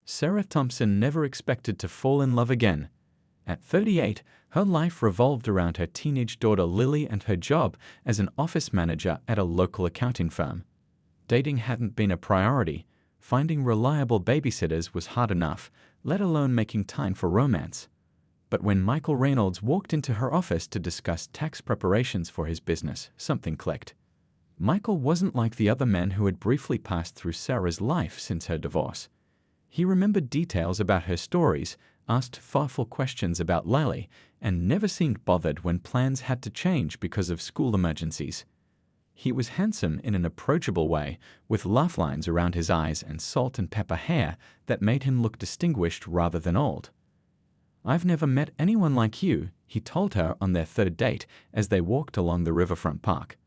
Sarah Thompson never expected to fall in love again. At 38, her life revolved around her teenage daughter Lily and her job as an office manager at a local accounting firm. Dating hadn't been a priority. Finding reliable babysitters was hard enough, let alone making time for romance. But when Michael Reynolds walked into her office to discuss tax preparations for his business, something clicked. Michael wasn't like the other men who had briefly passed through Sarah's life since her divorce. He remembered details about her stories, asked thoughtful questions about Lily, and never seemed bothered when plans had to change because of school emergencies. He was handsome in an approachable way, with laugh lines around his eyes and salt and pepper hair that made him look distinguished rather than old. "I've never met anyone like you," he told her on their third date as they walked along the riverfront park.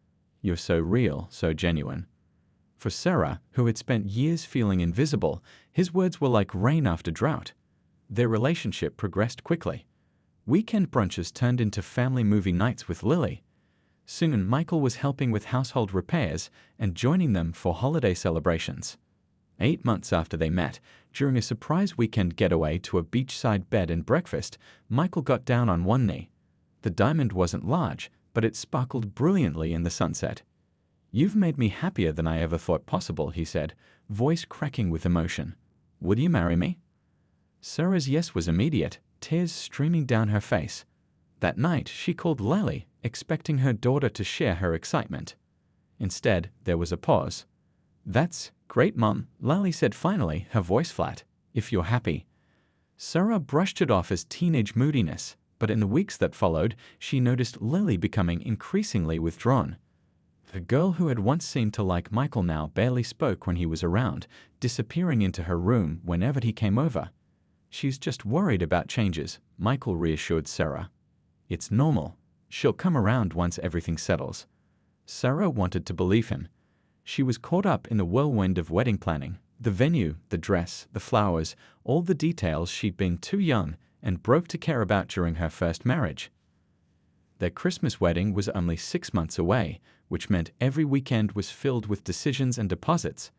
"You're so real, so genuine." For Sarah, who had spent years feeling invisible, his words were like rain after drought. Their relationship progressed quickly. Weekend brunches turned into family movie nights with Lily. Soon, Michael was helping with household repairs and joining them for holiday celebrations. 8 months after they met, during a surprise weekend getaway to a beachside bed and breakfast, Michael got down on one knee. The diamond wasn't large, but it sparkled brilliantly in the sunset. "You've made me happier than I ever thought possible," he said, voice cracking with emotion. "Would you marry me?" Sarah's yes was immediate, tears streaming down her face. That night, she called Lily, expecting her daughter to share her excitement. Instead, there was a pause. "That's great, Mum," Lily said finally, her voice flat. "If you're happy." Sarah brushed it off as teenage moodiness, but in the weeks that followed, she noticed Lily becoming increasingly withdrawn. The girl who had once seemed to like Michael now barely spoke when he was around, disappearing into her room whenever he came over. "She's just worried about changes," Michael reassured Sarah. "It's normal. She'll come around once everything settles." Sarah wanted to believe him. She was caught up in the whirlwind of wedding planning, the venue, the dress, the flowers, all the details she'd been too young and broke to care about during her first marriage. Their Christmas wedding was only 6 months away, which meant every weekend was filled with decisions and deposits.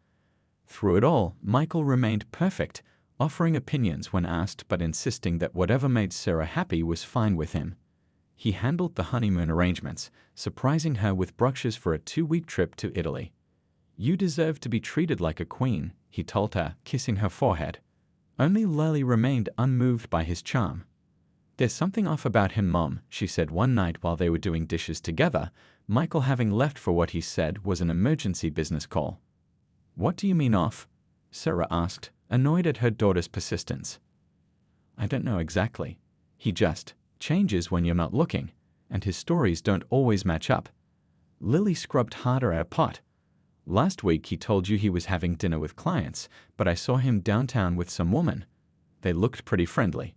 Through it all, Michael remained perfect, offering opinions when asked but insisting that whatever made Sarah happy was fine with him. He handled the honeymoon arrangements, surprising her with brochures for a 2-week trip to Italy. "You deserve to be treated like a queen," he told her, kissing her forehead. Only Lily remained unmoved by his charm. "There's something off about him, Mom," she said one night while they were doing dishes together, Michael having left for what he said was an emergency business call. "What do you mean off?" Sarah asked, annoyed at her daughter's persistence. "I don't know exactly. He just changes when you're not looking, and his stories don't always match up." Lily scrubbed harder at a pot. "Last week he told you he was having dinner with clients, but I saw him downtown with some woman. They looked pretty friendly."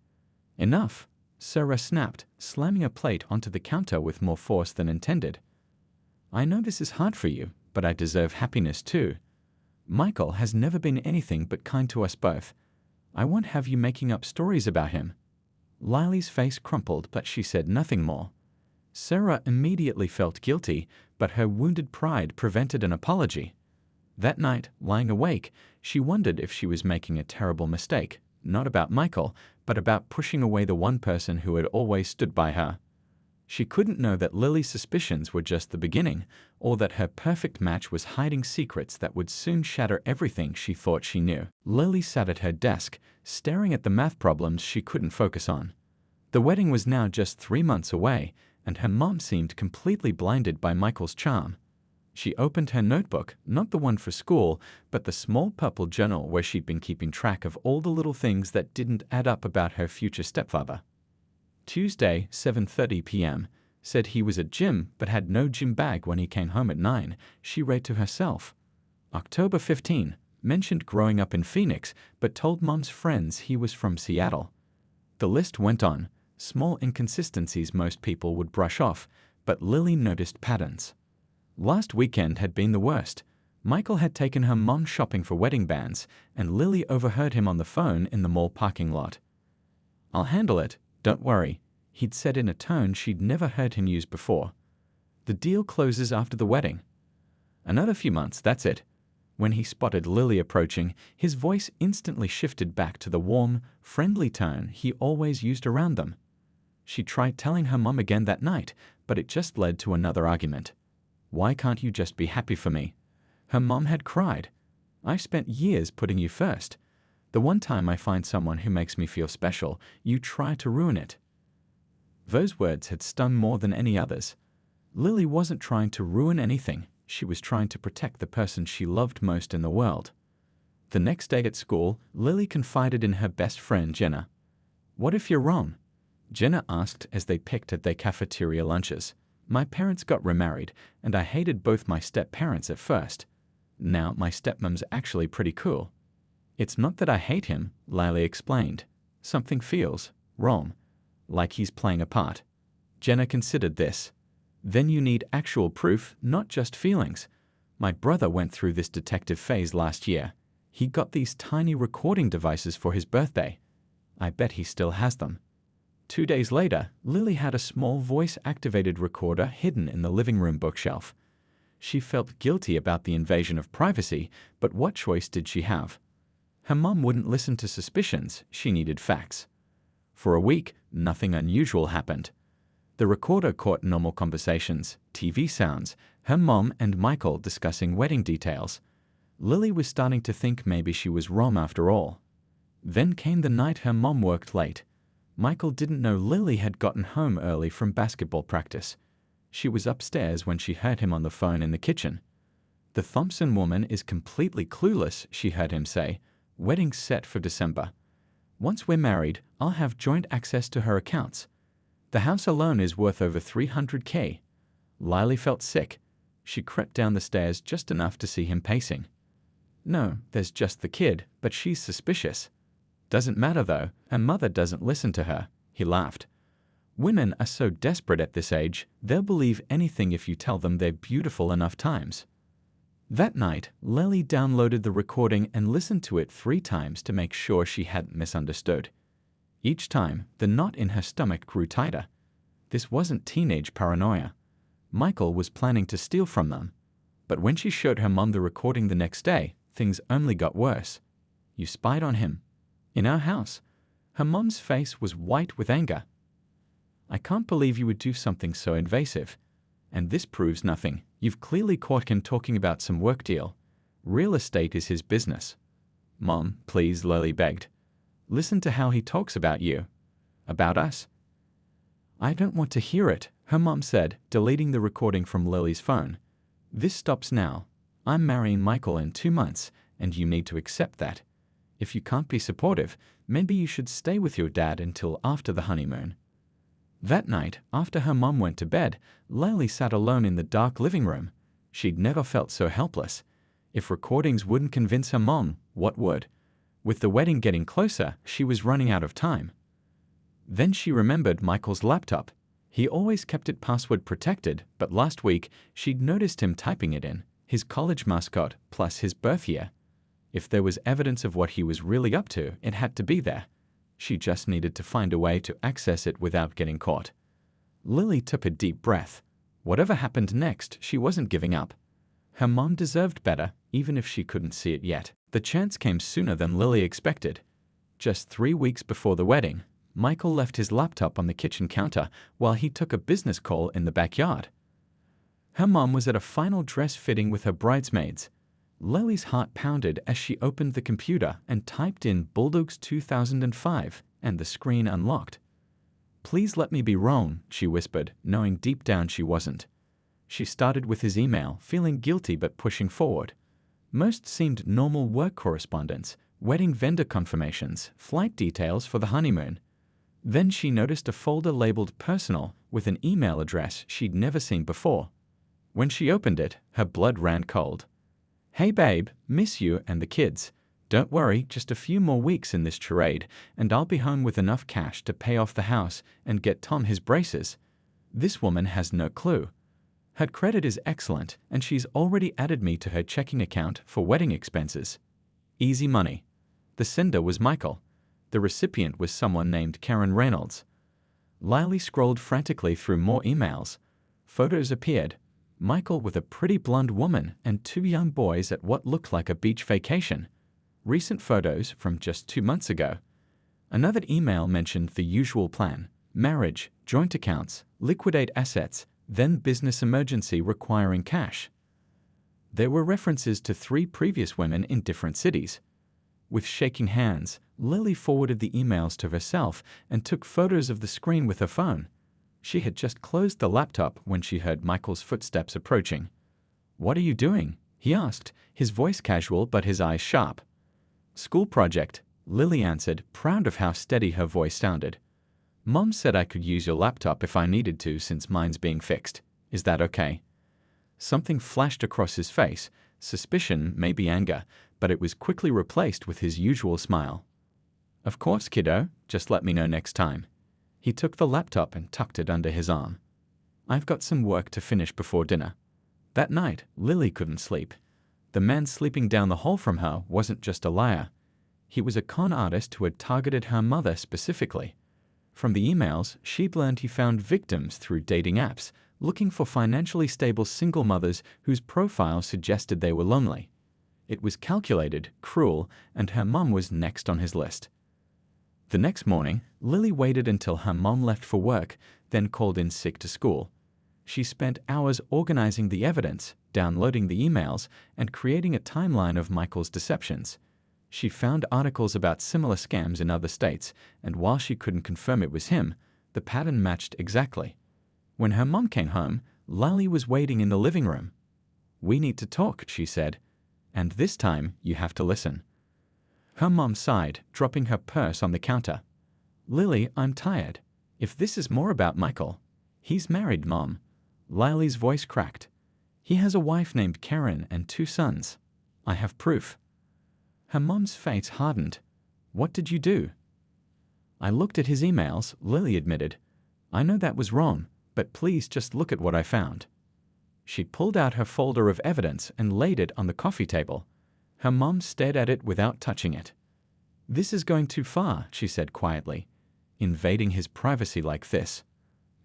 "Enough," Sarah snapped, slamming a plate onto the counter with more force than intended. "I know this is hard for you, but I deserve happiness too. Michael has never been anything but kind to us both. I won't have you making up stories about him." Lily's face crumpled, but she said nothing more. Sarah immediately felt guilty, but her wounded pride prevented an apology. That night, lying awake, she wondered if she was making a terrible mistake, not about Michael, but about pushing away the one person who had always stood by her. She couldn't know that Lily's suspicions were just the beginning, or that her perfect match was hiding secrets that would soon shatter everything she thought she knew. Lily sat at her desk, staring at the math problems she couldn't focus on. The wedding was now just 3 months away, and her mom seemed completely blinded by Michael's charm. She opened her notebook, not the one for school, but the small purple journal where she'd been keeping track of all the little things that didn't add up about her future stepfather. Tuesday, 7:30 p.m., said he was at gym but had no gym bag when he came home at 9, she read to herself. October 15, mentioned growing up in Phoenix but told mom's friends he was from Seattle. The list went on, small inconsistencies most people would brush off, but Lily noticed patterns. Last weekend had been the worst. Michael had taken her mom shopping for wedding bands, and Lily overheard him on the phone in the mall parking lot. "I'll handle it, don't worry," he'd said in a tone she'd never heard him use before. "The deal closes after the wedding." "Another few months, that's it." When he spotted Lily approaching, his voice instantly shifted back to the warm, friendly tone he always used around them. She tried telling her mom again that night, but it just led to another argument. "Why can't you just be happy for me?" Her mom had cried. "I've spent years putting you first. The one time I find someone who makes me feel special, you try to ruin it." Those words had stung more than any others. Lily wasn't trying to ruin anything. She was trying to protect the person she loved most in the world. The next day at school, Lily confided in her best friend, Jenna. "What if you're wrong?" Jenna asked as they picked at their cafeteria lunches. "My parents got remarried, and I hated both my step-parents at first. Now my stepmom's actually pretty cool." "It's not that I hate him," Lily explained. "Something feels wrong, like he's playing a part." Jenna considered this. "Then you need actual proof, not just feelings. My brother went through this detective phase last year. He got these tiny recording devices for his birthday. I bet he still has them." 2 days later, Lily had a small voice-activated recorder hidden in the living room bookshelf. She felt guilty about the invasion of privacy, but what choice did she have? Her mom wouldn't listen to suspicions. She needed facts. For a week, nothing unusual happened. The recorder caught normal conversations, TV sounds, her mom and Michael discussing wedding details. Lily was starting to think maybe she was wrong after all. Then came the night her mom worked late. Michael didn't know Lily had gotten home early from basketball practice. She was upstairs when she heard him on the phone in the kitchen. "The Thompson woman is completely clueless," she heard him say. "Wedding set for December. Once we're married, I'll have joint access to her accounts. The house alone is worth over $300K. Lily felt sick. She crept down the stairs just enough to see him pacing. "No, there's just the kid, but she's suspicious." "Doesn't matter though, her mother doesn't listen to her," he laughed. "Women are so desperate at this age, they'll believe anything if you tell them they're beautiful enough times." That night, Lily downloaded the recording and listened to it 3 times to make sure she hadn't misunderstood. Each time, the knot in her stomach grew tighter. This wasn't teenage paranoia. Michael was planning to steal from them. But when she showed her mom the recording the next day, things only got worse. "You spied on him. In our house." Her mom's face was white with anger. "I can't believe you would do something so invasive. And this proves nothing. You've clearly caught him talking about some work deal. Real estate is his business." "Mom, please," Lily begged. "Listen to how he talks about you. About us." "I don't want to hear it," her mom said, deleting the recording from Lily's phone. "This stops now. I'm marrying Michael in 2 months, and you need to accept that. If you can't be supportive, maybe you should stay with your dad until after the honeymoon." That night, after her mom went to bed, Lily sat alone in the dark living room. She'd never felt so helpless. If recordings wouldn't convince her mom, what would? With the wedding getting closer, she was running out of time. Then she remembered Michael's laptop. He always kept it password protected, but last week she'd noticed him typing it in, his college mascot plus his birth year. If there was evidence of what he was really up to, it had to be there. She just needed to find a way to access it without getting caught. Lily took a deep breath. Whatever happened next, she wasn't giving up. Her mom deserved better, even if she couldn't see it yet. The chance came sooner than Lily expected. Just 3 weeks before the wedding, Michael left his laptop on the kitchen counter while he took a business call in the backyard. Her mom was at a final dress fitting with her bridesmaids. Lily's heart pounded as she opened the computer and typed in Bulldogs 2005, and the screen unlocked. "Please let me be wrong," she whispered, knowing deep down she wasn't. She started with his email, feeling guilty but pushing forward. Most seemed normal work correspondence, wedding vendor confirmations, flight details for the honeymoon. Then she noticed a folder labeled Personal with an email address she'd never seen before. When she opened it, her blood ran cold. "Hey babe, miss you and the kids. Don't worry, just a few more weeks in this charade, and I'll be home with enough cash to pay off the house and get Tom his braces." This woman has no clue. Her credit is excellent, and she's already added me to her checking account for wedding expenses. Easy money. The sender was Michael. The recipient was someone named Karen Reynolds. Lily scrolled frantically through more emails. Photos appeared. Michael with a pretty blonde woman and two young boys at what looked like a beach vacation. Recent photos from just 2 months ago. Another email mentioned the usual plan: marriage, joint accounts, liquidate assets, then business emergency requiring cash. There were references to 3 previous women in different cities. With shaking hands, Lily forwarded the emails to herself and took photos of the screen with her phone. She had just closed the laptop when she heard Michael's footsteps approaching. "What are you doing?" he asked, his voice casual but his eyes sharp. "School project," Lily answered, proud of how steady her voice sounded. "Mom said I could use your laptop if I needed to since mine's being fixed. Is that okay?" Something flashed across his face, suspicion, maybe anger, but it was quickly replaced with his usual smile. "Of course, kiddo, just let me know next time." He took the laptop and tucked it under his arm. "I've got some work to finish before dinner." That night, Lily couldn't sleep. The man sleeping down the hall from her wasn't just a liar. He was a con artist who had targeted her mother specifically. From the emails, she'd learned he found victims through dating apps, looking for financially stable single mothers whose profiles suggested they were lonely. It was calculated, cruel, and her mum was next on his list. The next morning, Lily waited until her mom left for work, then called in sick to school. She spent hours organizing the evidence, downloading the emails, and creating a timeline of Michael's deceptions. She found articles about similar scams in other states, and while she couldn't confirm it was him, the pattern matched exactly. When her mom came home, Lily was waiting in the living room. "We need to talk," she said, "and this time you have to listen." Her mom sighed, dropping her purse on the counter. "Lily, I'm tired. If this is more about Michael—" "He's married, Mom." Lily's voice cracked. "He has a wife named Karen and 2 sons. I have proof." Her mom's face hardened. "What did you do?" "I looked at his emails," Lily admitted. "I know that was wrong, but please just look at what I found." She pulled out her folder of evidence and laid it on the coffee table. Her mom stared at it without touching it. "This is going too far," she said quietly. "Invading his privacy like this."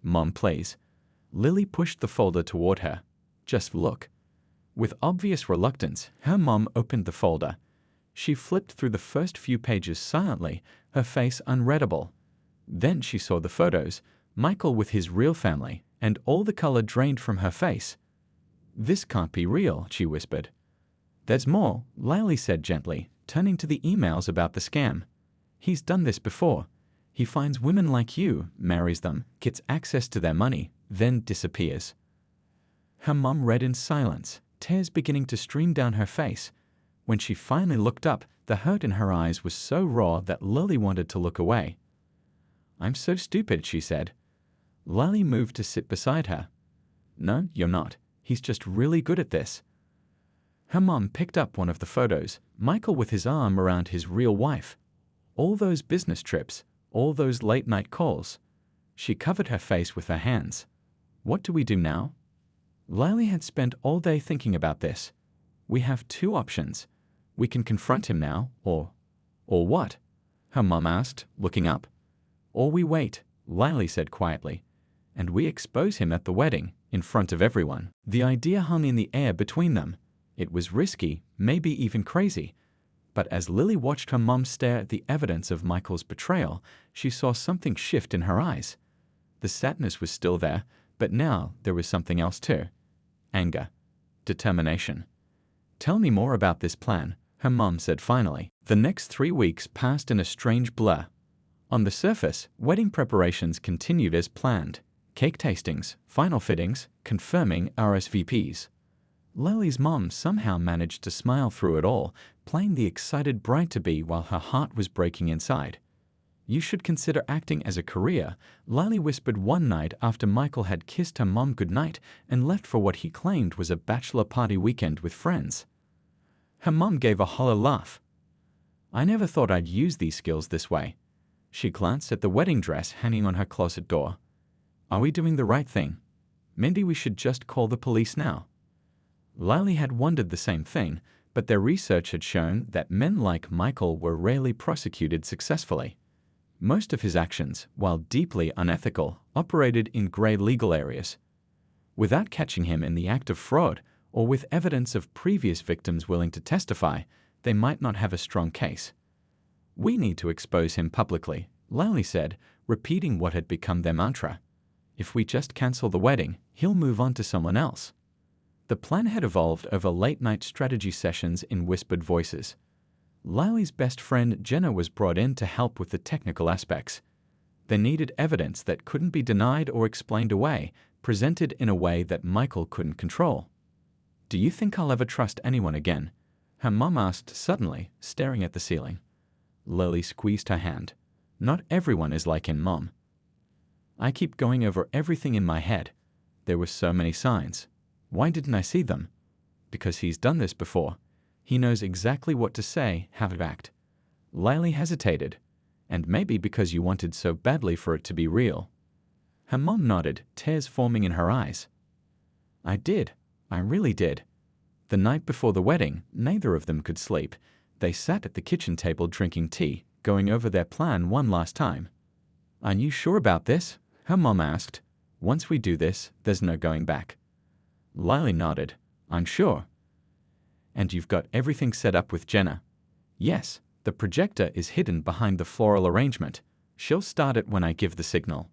"Mom, please." Lily pushed the folder toward her. "Just look." With obvious reluctance, her mom opened the folder. She flipped through the first few pages silently, her face unreadable. Then she saw the photos, Michael with his real family, and all the color drained from her face. "This can't be real," she whispered. "There's more," Lily said gently, turning to the emails about the scam. "He's done this before. He finds women like you, marries them, gets access to their money, then disappears." Her mom read in silence, tears beginning to stream down her face. When she finally looked up, the hurt in her eyes was so raw that Lily wanted to look away. "I'm so stupid," she said. Lily moved to sit beside her. "No, you're not. He's just really good at this." Her mom picked up one of the photos, Michael with his arm around his real wife. All those business trips, all those late-night calls. She covered her face with her hands. "What do we do now?" Lily had spent all day thinking about this. "We have 2 options. We can confront him now, or what?" her mom asked, looking up. "Or we wait," Lily said quietly, "and we expose him at the wedding, in front of everyone." The idea hung in the air between them. It was risky, maybe even crazy. But as Lily watched her mom stare at the evidence of Michael's betrayal, she saw something shift in her eyes. The sadness was still there, but now there was something else too. Anger. Determination. "Tell me more about this plan," her mom said finally. The next 3 weeks passed in a strange blur. On the surface, wedding preparations continued as planned. Cake tastings, final fittings, confirming RSVPs. Lily's mom somehow managed to smile through it all, playing the excited bride-to-be while her heart was breaking inside. "You should consider acting as a career," Lily whispered one night after Michael had kissed her mom goodnight and left for what he claimed was a bachelor party weekend with friends. Her mom gave a hollow laugh. "I never thought I'd use these skills this way." She glanced at the wedding dress hanging on her closet door. "Are we doing the right thing? Maybe we should just call the police now." Lily had wondered the same thing, but their research had shown that men like Michael were rarely prosecuted successfully. Most of his actions, while deeply unethical, operated in gray legal areas. Without catching him in the act of fraud, or with evidence of previous victims willing to testify, they might not have a strong case. "We need to expose him publicly," Lally said, repeating what had become their mantra. "If we just cancel the wedding, he'll move on to someone else." The plan had evolved over late-night strategy sessions in whispered voices. Lally's best friend Jenna was brought in to help with the technical aspects. They needed evidence that couldn't be denied or explained away, presented in a way that Michael couldn't control. "Do you think I'll ever trust anyone again?" her mom asked suddenly, staring at the ceiling. Lily squeezed her hand. "Not everyone is like him, Mom. I keep going over everything in my head. There were so many signs. Why didn't I see them? Because he's done this before. He knows exactly what to say, how to act." Lily hesitated. "And maybe because you wanted so badly for it to be real." Her mom nodded, tears forming in her eyes. "I did. I really did." The night before the wedding, neither of them could sleep. They sat at the kitchen table drinking tea, going over their plan one last time. "Are you sure about this?" her mom asked. "Once we do this, there's no going back." Lily nodded. "I'm sure." "And you've got everything set up with Jenna?" "Yes, the projector is hidden behind the floral arrangement. She'll start it when I give the signal."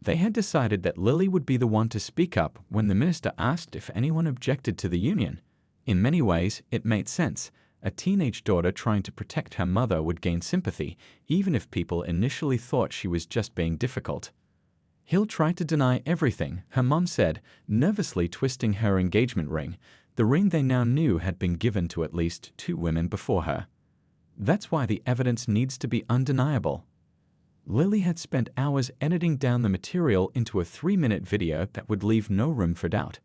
They had decided that Lily would be the one to speak up when the minister asked if anyone objected to the union. In many ways, it made sense. A teenage daughter trying to protect her mother would gain sympathy, even if people initially thought she was just being difficult. "He'll try to deny everything," her mom said, nervously twisting her engagement ring, the ring they now knew had been given to at least 2 women before her. "That's why the evidence needs to be undeniable." Lily had spent hours editing down the material into a 3-minute video that would leave no room for doubt.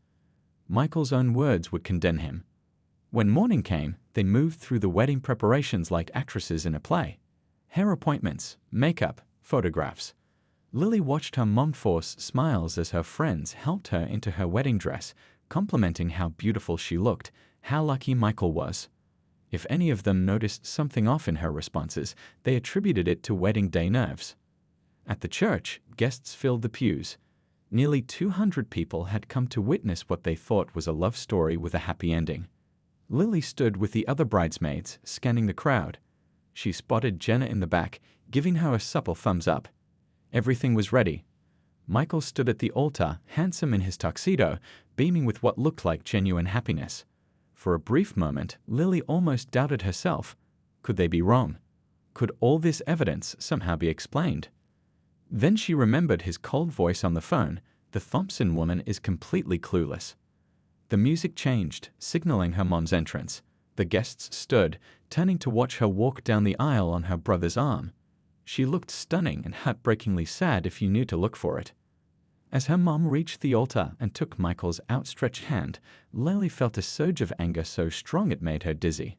Michael's own words would condemn him. When morning came, they moved through the wedding preparations like actresses in a play. Hair appointments, makeup, photographs. Lily watched her mom force smiles as her friends helped her into her wedding dress, complimenting how beautiful she looked, how lucky Michael was. If any of them noticed something off in her responses, they attributed it to wedding day nerves. At the church, guests filled the pews. Nearly 200 people had come to witness what they thought was a love story with a happy ending. Lily stood with the other bridesmaids, scanning the crowd. She spotted Jenna in the back, giving her a supple thumbs up. Everything was ready. Michael stood at the altar, handsome in his tuxedo, beaming with what looked like genuine happiness. For a brief moment, Lily almost doubted herself. Could they be wrong? Could all this evidence somehow be explained? Then she remembered his cold voice on the phone. "The Thompson woman is completely clueless." The music changed, signaling her mom's entrance. The guests stood, turning to watch her walk down the aisle on her brother's arm. She looked stunning and heartbreakingly sad if you knew to look for it. As her mom reached the altar and took Michael's outstretched hand, Lily felt a surge of anger so strong it made her dizzy.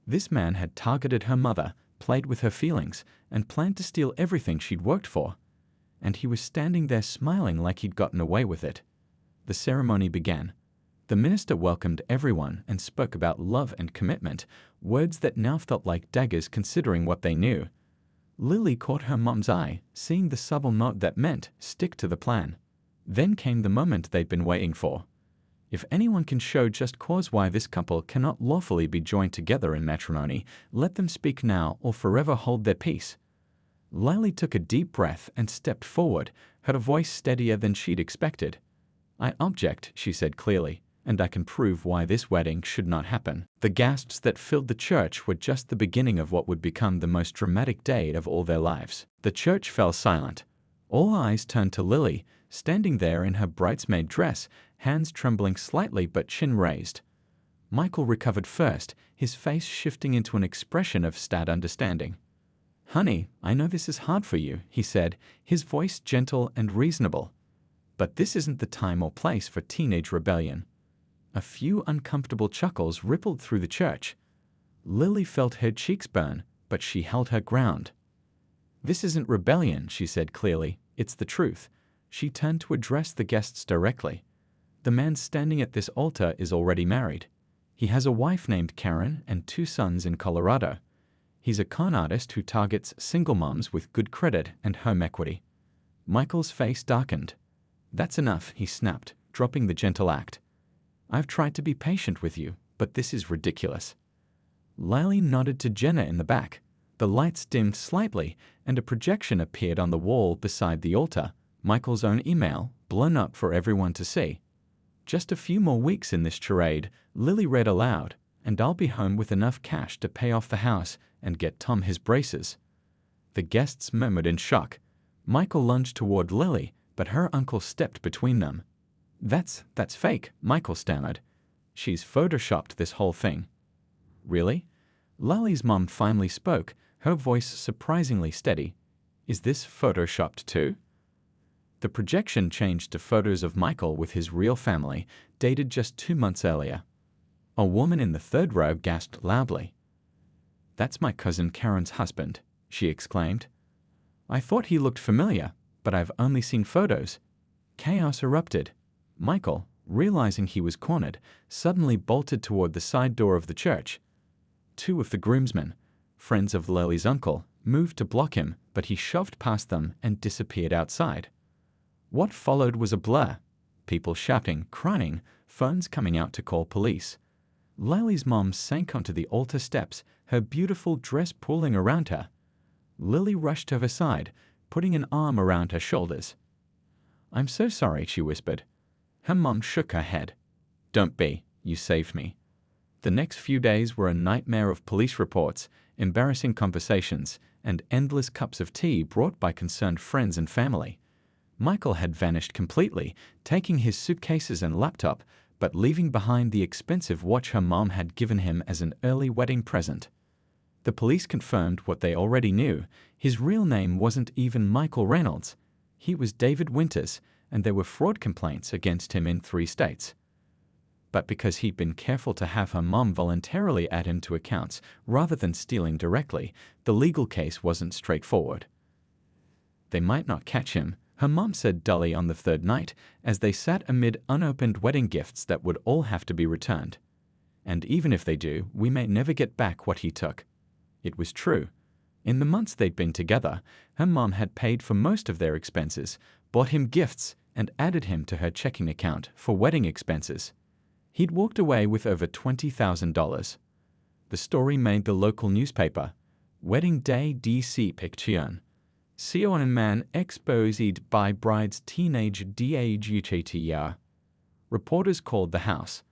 This man had targeted her mother, played with her feelings, and planned to steal everything she'd worked for. And he was standing there smiling like he'd gotten away with it. The ceremony began. The minister welcomed everyone and spoke about love and commitment, words that now felt like daggers considering what they knew. Lily caught her mom's eye, seeing the subtle note that meant stick to the plan. Then came the moment they'd been waiting for. If anyone can show just cause why this couple cannot lawfully be joined together in matrimony, let them speak now or forever hold their peace. Lily took a deep breath and stepped forward, her voice steadier than she'd expected. "I object," she said clearly, "and I can prove why this wedding should not happen." The gasps that filled the church were just the beginning of what would become the most dramatic day of all their lives. The church fell silent. All eyes turned to Lily, standing there in her bridesmaid dress, hands trembling slightly but chin raised. Michael recovered first, his face shifting into an expression of sad understanding. "Honey, I know this is hard for you," he said, his voice gentle and reasonable. "But this isn't the time or place for teenage rebellion." A few uncomfortable chuckles rippled through the church. Lily felt her cheeks burn, but she held her ground. "This isn't rebellion," she said clearly. "It's the truth." She turned to address the guests directly. "The man standing at this altar is already married. He has a wife named Karen and 2 sons in Colorado. He's a con artist who targets single moms with good credit and home equity." Michael's face darkened. "That's enough," he snapped, dropping the gentle act. "I've tried to be patient with you, but this is ridiculous." Lily nodded to Jenna in the back. The lights dimmed slightly, and a projection appeared on the wall beside the altar, Michael's own email, blown up for everyone to see. "Just a few more weeks in this charade," Lily read aloud, "and I'll be home with enough cash to pay off the house and get Tom his braces." The guests murmured in shock. Michael lunged toward Lily, but her uncle stepped between them. That's fake," Michael stammered. "She's photoshopped this whole thing." "Really?" Lily's mom finally spoke, her voice surprisingly steady. "Is this photoshopped too?" The projection changed to photos of Michael with his real family, dated just 2 months earlier. A woman in the third row gasped loudly. "That's my cousin Karen's husband," she exclaimed. "I thought he looked familiar, but I've only seen photos." Chaos erupted. Michael, realizing he was cornered, suddenly bolted toward the side door of the church. 2 of the groomsmen, friends of Lily's uncle, moved to block him, but he shoved past them and disappeared outside. What followed was a blur. People shouting, crying, phones coming out to call police. Lily's mom sank onto the altar steps, her beautiful dress pulling around her. Lily rushed to her side, putting an arm around her shoulders. "I'm so sorry," she whispered. Her mom shook her head. "Don't be. You saved me." The next few days were a nightmare of police reports, embarrassing conversations, and endless cups of tea brought by concerned friends and family. Michael had vanished completely, taking his suitcases and laptop, but leaving behind the expensive watch her mom had given him as an early wedding present. The police confirmed what they already knew. His real name wasn't even Michael Reynolds. He was David Winters, and there were fraud complaints against him in 3 states. But because he'd been careful to have her mom voluntarily add him to accounts rather than stealing directly, the legal case wasn't straightforward. "They might not catch him," her mom said dully on the 3rd night, as they sat amid unopened wedding gifts that would all have to be returned. "And even if they do, we may never get back what he took." It was true. In the months they'd been together, her mom had paid for most of their expenses, bought him gifts, and added him to her checking account for wedding expenses. He'd walked away with over $20,000. The story made the local newspaper. Wedding Day DC Picture. Sion man exposed by bride's teenage DAGHTR. Reporters called the house.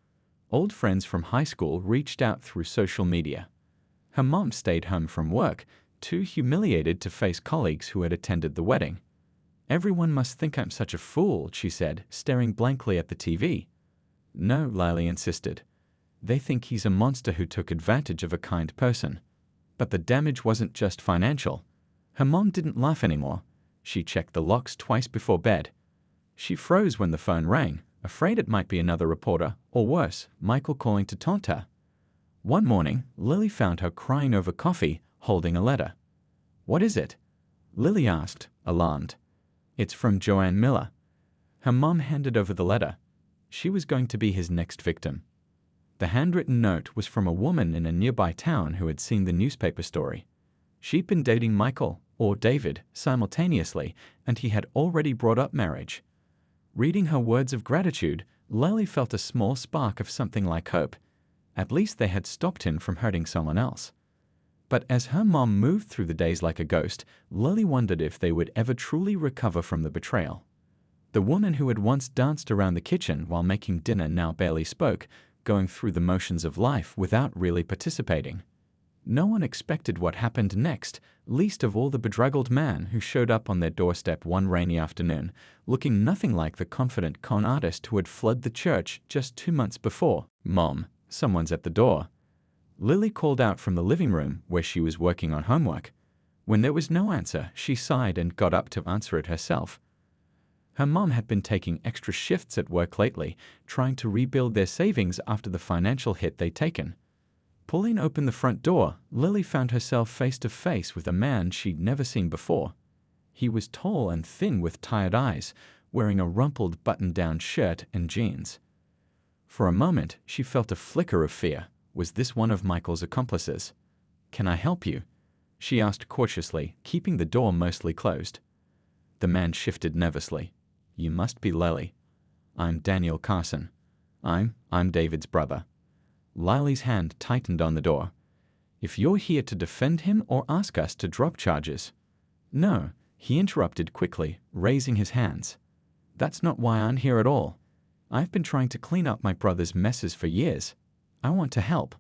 Old friends from high school reached out through social media. Her mom stayed home from work, too humiliated to face colleagues who had attended the wedding. "Everyone must think I'm such a fool," she said, staring blankly at the TV. "No," Lily insisted. "They think he's a monster who took advantage of a kind person." But the damage wasn't just financial. Her mom didn't laugh anymore. She checked the locks twice before bed. She froze when the phone rang, afraid it might be another reporter, or worse, Michael calling to taunt her. One morning, Lily found her crying over coffee, holding a letter. "What is it?" Lily asked, alarmed. "It's from Joanne Miller." Her mom handed over the letter. She was going to be his next victim. The handwritten note was from a woman in a nearby town who had seen the newspaper story. She'd been dating Michael, or David, simultaneously, and he had already brought up marriage. Reading her words of gratitude, Lily felt a small spark of something like hope. At least they had stopped him from hurting someone else. But as her mom moved through the days like a ghost, Lily wondered if they would ever truly recover from the betrayal. The woman who had once danced around the kitchen while making dinner now barely spoke, going through the motions of life without really participating. No one expected what happened next, least of all the bedraggled man who showed up on their doorstep one rainy afternoon, looking nothing like the confident con artist who had fled the church just 2 months before. "Mom, someone's at the door." Lily called out from the living room where she was working on homework. When there was no answer, she sighed and got up to answer it herself. Her mom had been taking extra shifts at work lately, trying to rebuild their savings after the financial hit they'd taken. Pulling open the front door, Lily found herself face to face with a man she'd never seen before. He was tall and thin with tired eyes, wearing a rumpled button-down shirt and jeans. For a moment, she felt a flicker of fear. Was this one of Michael's accomplices? "Can I help you?" she asked cautiously, keeping the door mostly closed. The man shifted nervously. "You must be Lily." I'm Daniel Carson. I'm David's brother. Lily's hand tightened on the door. If you're here to defend him or ask us to drop charges. No, he interrupted quickly, raising his hands. That's not why I'm here at all. I've been trying to clean up my brother's messes for years. I want to help.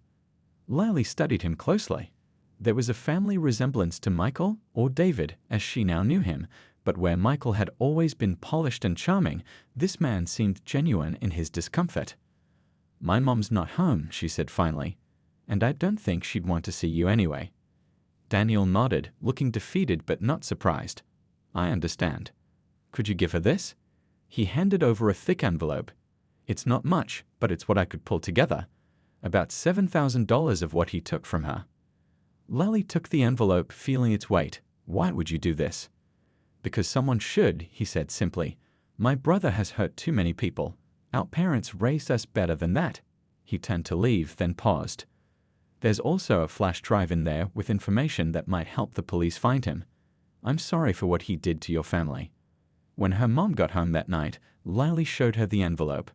Lily studied him closely. There was a family resemblance to Michael, or David, as she now knew him, but where Michael had always been polished and charming, this man seemed genuine in his discomfort. My mom's not home, she said finally, and I don't think she'd want to see you anyway. Daniel nodded, looking defeated but not surprised. I understand. Could you give her this? He handed over a thick envelope. It's not much, but it's what I could pull together. About $7,000 of what he took from her. Lily took the envelope, feeling its weight. Why would you do this? Because someone should, he said simply. My brother has hurt too many people. Our parents raised us better than that. He turned to leave, then paused. There's also a flash drive in there with information that might help the police find him. I'm sorry for what he did to your family. When her mom got home that night, Lily showed her the envelope.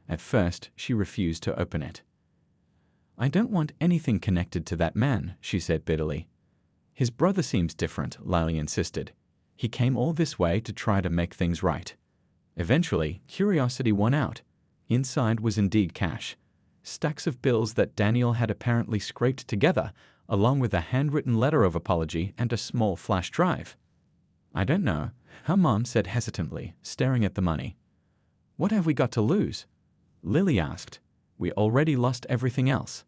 At first, she refused to open it. I don't want anything connected to that man, she said bitterly. His brother seems different, Lily insisted. He came all this way to try to make things right. Eventually, curiosity won out. Inside was indeed cash. Stacks of bills that Daniel had apparently scraped together, along with a handwritten letter of apology and a small flash drive. I don't know, her mom said hesitantly, staring at the money. What have we got to lose? Lily asked. We already lost everything else.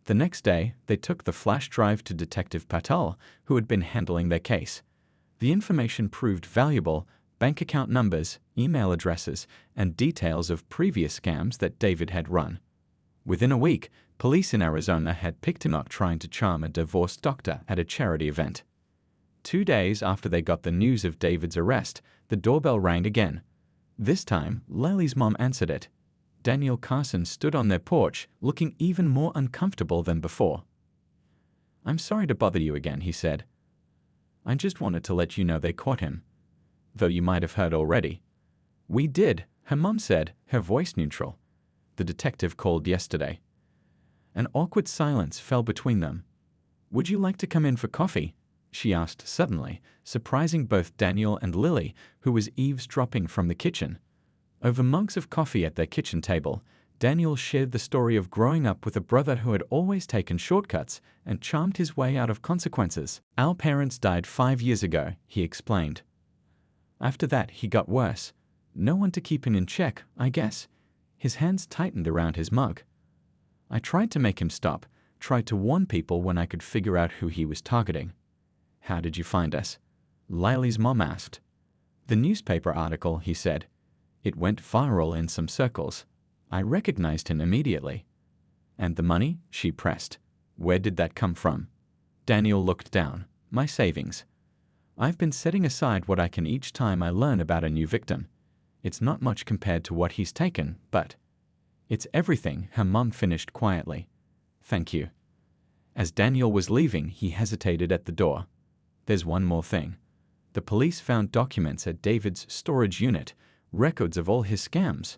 The next day, they took the flash drive to Detective Patel, who had been handling their case. The information proved valuable: bank account numbers, email addresses, and details of previous scams that David had run. Within a week, police in Arizona had picked him up trying to charm a divorced doctor at a charity event. 2 days after they got the news of David's arrest, the doorbell rang again. This time, Lily's mom answered it. Daniel Carson stood on their porch, looking even more uncomfortable than before. I'm sorry to bother you again, he said. I just wanted to let you know they caught him. Though you might have heard already. We did, her mom said, her voice neutral. The detective called yesterday. An awkward silence fell between them. Would you like to come in for coffee? She asked suddenly, surprising both Daniel and Lily, who was eavesdropping from the kitchen. Over mugs of coffee at their kitchen table, Daniel shared the story of growing up with a brother who had always taken shortcuts and charmed his way out of consequences. Our parents died 5 years ago, he explained. After that, he got worse. No one to keep him in check, I guess. His hands tightened around his mug. I tried to make him stop, tried to warn people when I could figure out who he was targeting. How did you find us? Lily's mom asked. The newspaper article, he said. It went viral in some circles. I recognized him immediately. And the money? She pressed. Where did that come from? Daniel looked down. My savings. I've been setting aside what I can each time I learn about a new victim. It's not much compared to what he's taken, but it's everything, her mom finished quietly. Thank you. As Daniel was leaving, he hesitated at the door. There's one more thing. The police found documents at David's storage unit, records of all his scams.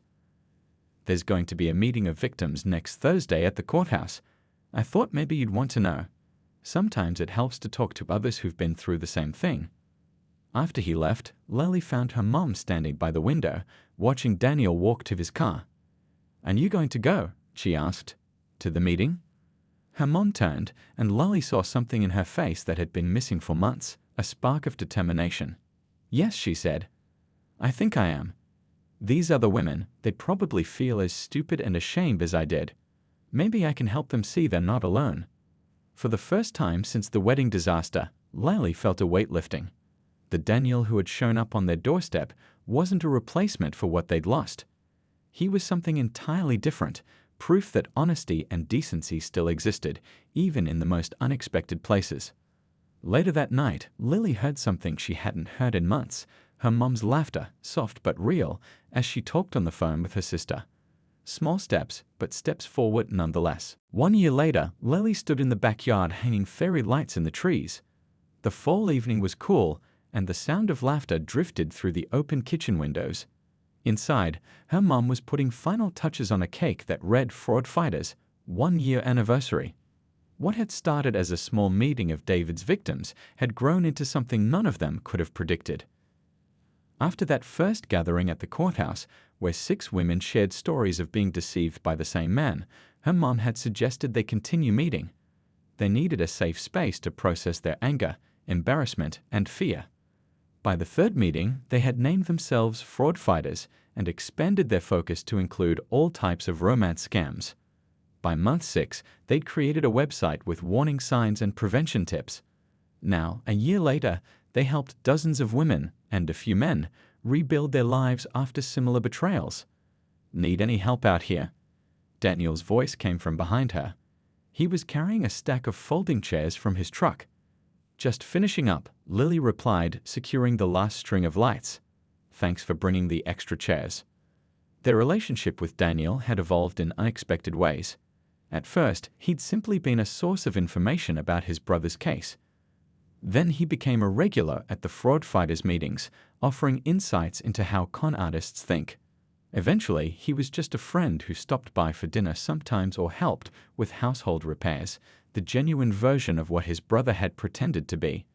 There's going to be a meeting of victims next Thursday at the courthouse. I thought maybe you'd want to know. Sometimes it helps to talk to others who've been through the same thing. After he left, Lily found her mom standing by the window, watching Daniel walk to his car. Are you going to go? She asked. To the meeting? Her mom turned, and Lily saw something in her face that had been missing for months, a spark of determination. Yes, she said. I think I am. These other women, they'd probably feel as stupid and ashamed as I did. Maybe I can help them see they're not alone. For the first time since the wedding disaster, Lily felt a weight lifting. The Daniel who had shown up on their doorstep wasn't a replacement for what they'd lost. He was something entirely different, proof that honesty and decency still existed, even in the most unexpected places. Later that night, Lily heard something she hadn't heard in months, her mom's laughter, soft but real, as she talked on the phone with her sister. Small steps, but steps forward nonetheless. 1 year later, Lily stood in the backyard hanging fairy lights in the trees. The fall evening was cool, and the sound of laughter drifted through the open kitchen windows. Inside, her mom was putting final touches on a cake that read Fraud Fighters, 1-year anniversary. What had started as a small meeting of David's victims had grown into something none of them could have predicted. After that first gathering at the courthouse, where 6 women shared stories of being deceived by the same man, her mom had suggested they continue meeting. They needed a safe space to process their anger, embarrassment, and fear. By the 3rd meeting, they had named themselves Fraud Fighters and expanded their focus to include all types of romance scams. By month 6, they'd created a website with warning signs and prevention tips. Now, a year later, they helped dozens of women, and a few men, rebuild their lives after similar betrayals. "Need any help out here?" Daniel's voice came from behind her. He was carrying a stack of folding chairs from his truck. "Just finishing up," Lily replied, securing the last string of lights. "Thanks for bringing the extra chairs." Their relationship with Daniel had evolved in unexpected ways. At first, he'd simply been a source of information about his brother's case. Then he became a regular at the Fraud Fighters meetings, offering insights into how con artists think. Eventually, he was just a friend who stopped by for dinner sometimes or helped with household repairs, the genuine version of what his brother had pretended to be.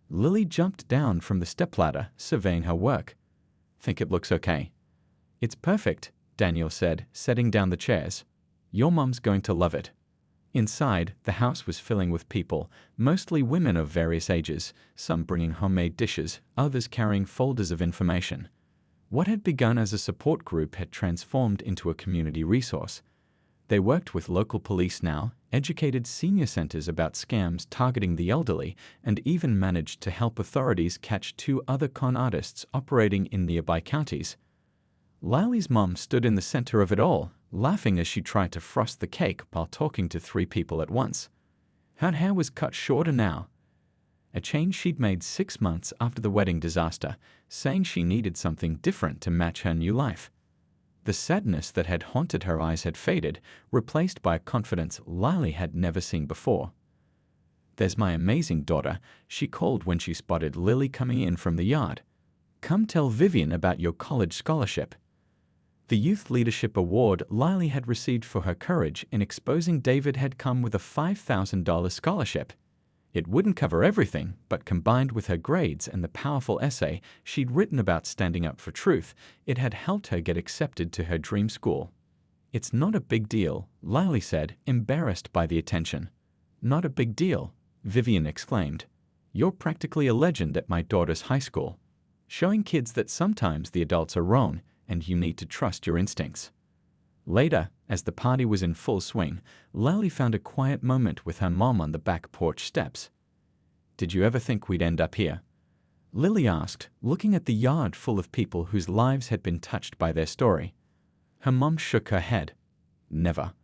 Lily jumped down from the stepladder, surveying her work. "Think it looks okay?" "It's perfect," Daniel said, setting down the chairs. "Your mom's going to love it." Inside, the house was filling with people, mostly women of various ages, some bringing homemade dishes, others carrying folders of information. What had begun as a support group had transformed into a community resource. They worked with local police now, educated senior centers about scams targeting the elderly, and even managed to help authorities catch 2 other con artists operating in nearby counties. Lily's mom stood in the center of it all, laughing as she tried to frost the cake while talking to 3 people at once. Her hair was cut shorter now, a change she'd made 6 months after the wedding disaster, saying she needed something different to match her new life. The sadness that had haunted her eyes had faded, replaced by a confidence Lily had never seen before. "There's my amazing daughter," she called when she spotted Lily coming in from the yard. "Come tell Vivian about your college scholarship." The Youth Leadership Award Lily had received for her courage in exposing David had come with a $5,000 scholarship. It wouldn't cover everything, but combined with her grades and the powerful essay she'd written about standing up for truth, it had helped her get accepted to her dream school. "It's not a big deal," Lily said, embarrassed by the attention. "Not a big deal," Vivian exclaimed. "You're practically a legend at my daughter's high school, showing kids that sometimes the adults are wrong and you need to trust your instincts." Later, as the party was in full swing, Lily found a quiet moment with her mom on the back porch steps. "Did you ever think we'd end up here?" Lily asked, looking at the yard full of people whose lives had been touched by their story. Her mom shook her head. "Never.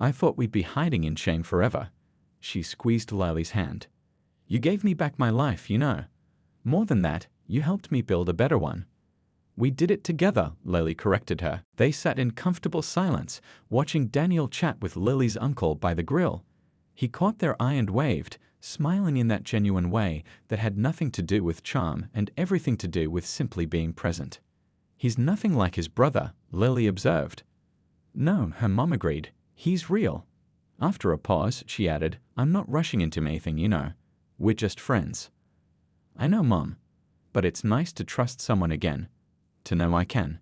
I thought we'd be hiding in shame forever." She squeezed Lily's hand. "You gave me back my life, you know. More than that, you helped me build a better one." "We did it together," Lily corrected her. They sat in comfortable silence, watching Daniel chat with Lily's uncle by the grill. He caught their eye and waved, smiling in that genuine way that had nothing to do with charm and everything to do with simply being present. "He's nothing like his brother," Lily observed. "No," her mom agreed. "He's real." After a pause, she added, "I'm not rushing into anything, you know. We're just friends." "I know, Mom. But it's nice to trust someone again. To know I can."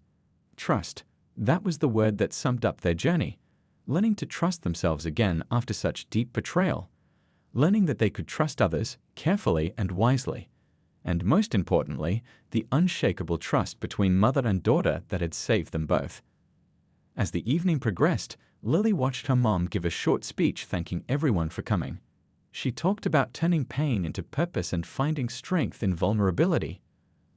Trust. That was the word that summed up their journey. Learning to trust themselves again after such deep betrayal. Learning that they could trust others carefully and wisely. And most importantly, the unshakable trust between mother and daughter that had saved them both. As the evening progressed, Lily watched her mom give a short speech thanking everyone for coming. She talked about turning pain into purpose and finding strength in vulnerability.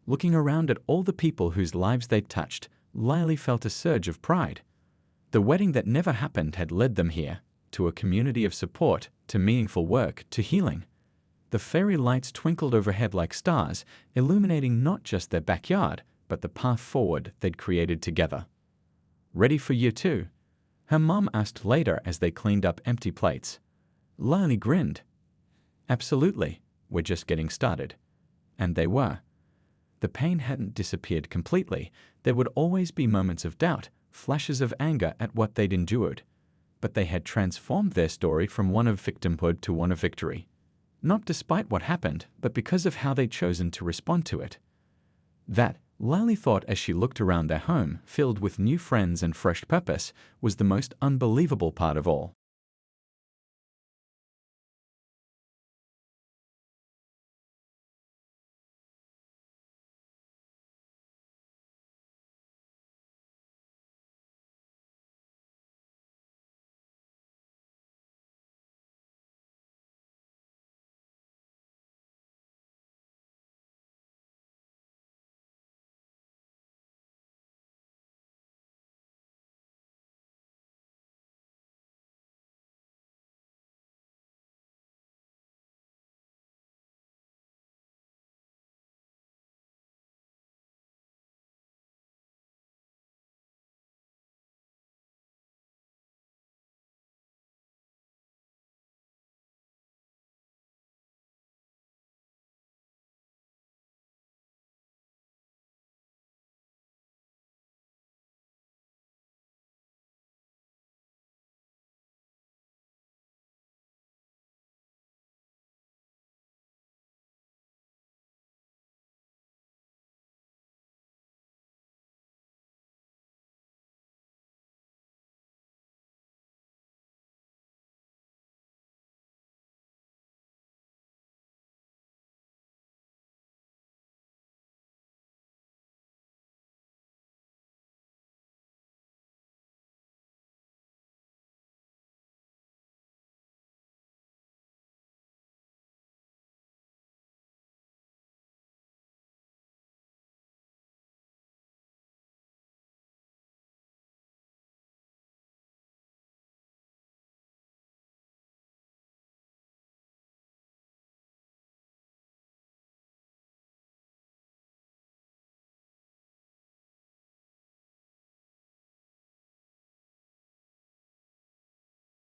Looking around at all the people whose lives they'd touched, Lily felt a surge of pride. The wedding that never happened had led them here, to a community of support, to meaningful work, to healing. The fairy lights twinkled overhead like stars, illuminating not just their backyard, but the path forward they'd created together. "Ready for year 2? Her mom asked later as they cleaned up empty plates. Lily grinned. "Absolutely. We're just getting started." And they were. The pain hadn't disappeared completely. There would always be moments of doubt, flashes of anger at what they'd endured. But they had transformed their story from one of victimhood to one of victory. Not despite what happened, but because of how they'd chosen to respond to it. That, Lily thought as she looked around their home, filled with new friends and fresh purpose, was the most unbelievable part of all.